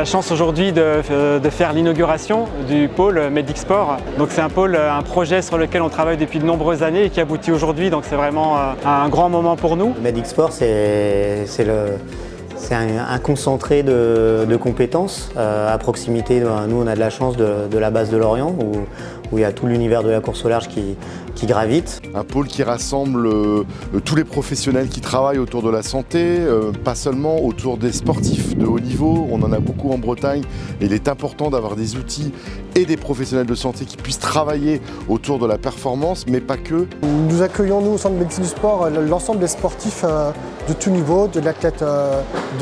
la chance aujourd'hui de faire l'inauguration du pôle Medicsport. Donc c'est un projet sur lequel on travaille depuis de nombreuses années et qui aboutit aujourd'hui, donc c'est vraiment un grand moment pour nous. Medicsport, c'est un concentré de compétences à proximité. Nous, on a de la chance de la base de Lorient où il y a tout l'univers de la course au large qui gravite. Un pôle qui rassemble tous les professionnels qui travaillent autour de la santé, pas seulement autour des sportifs de haut niveau. On en a beaucoup en Bretagne et il est important d'avoir des outils et des professionnels de santé qui puissent travailler autour de la performance, mais pas que. Nous accueillons, nous, au Centre de médecine du sport, l'ensemble des sportifs de tout niveau, de l'athlète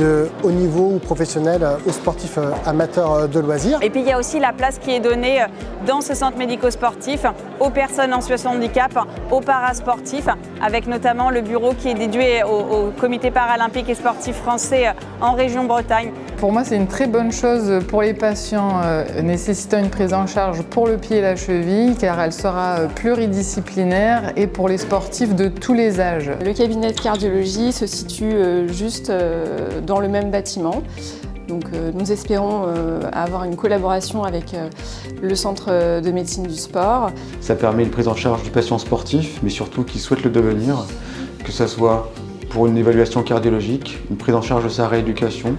de haut niveau ou professionnel aux sportifs amateurs de loisirs. Et puis il y a aussi la place qui est donnée dans ce centre médico-sportif aux personnes en situation de handicap, aux parasportifs, avec notamment le bureau qui est dédié au comité paralympique et sportif français en région Bretagne. Pour moi, c'est une très bonne chose pour les patients nécessitant une prise en charge pour le pied et la cheville, car elle sera pluridisciplinaire, et pour les sportifs de tous les âges. Le cabinet de cardiologie se situe juste dans le même bâtiment. Donc nous espérons avoir une collaboration avec le centre de médecine du sport. Ça permet une prise en charge du patient sportif, mais surtout qui souhaite le devenir, que ce soit pour une évaluation cardiologique, une prise en charge de sa rééducation,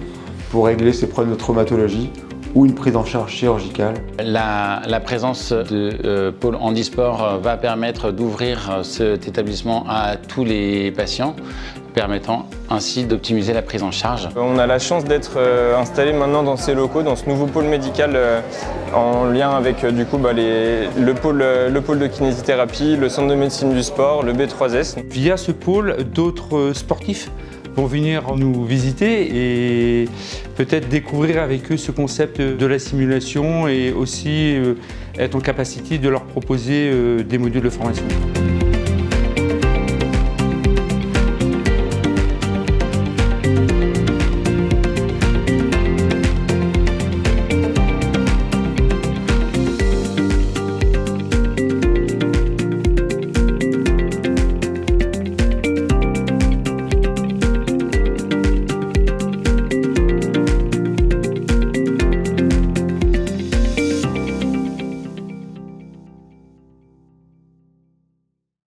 pour régler ses problèmes de traumatologie ou une prise en charge chirurgicale. La présence de pôle handisport va permettre d'ouvrir cet établissement à tous les patients, permettant ainsi d'optimiser la prise en charge. On a la chance d'être installé maintenant dans ces locaux, dans ce nouveau pôle médical en lien avec le pôle de kinésithérapie, le centre de médecine du sport, le B3S. Via ce pôle, d'autres sportifs vont venir nous visiter et peut-être découvrir avec eux ce concept de la simulation et aussi être en capacité de leur proposer des modules de formation.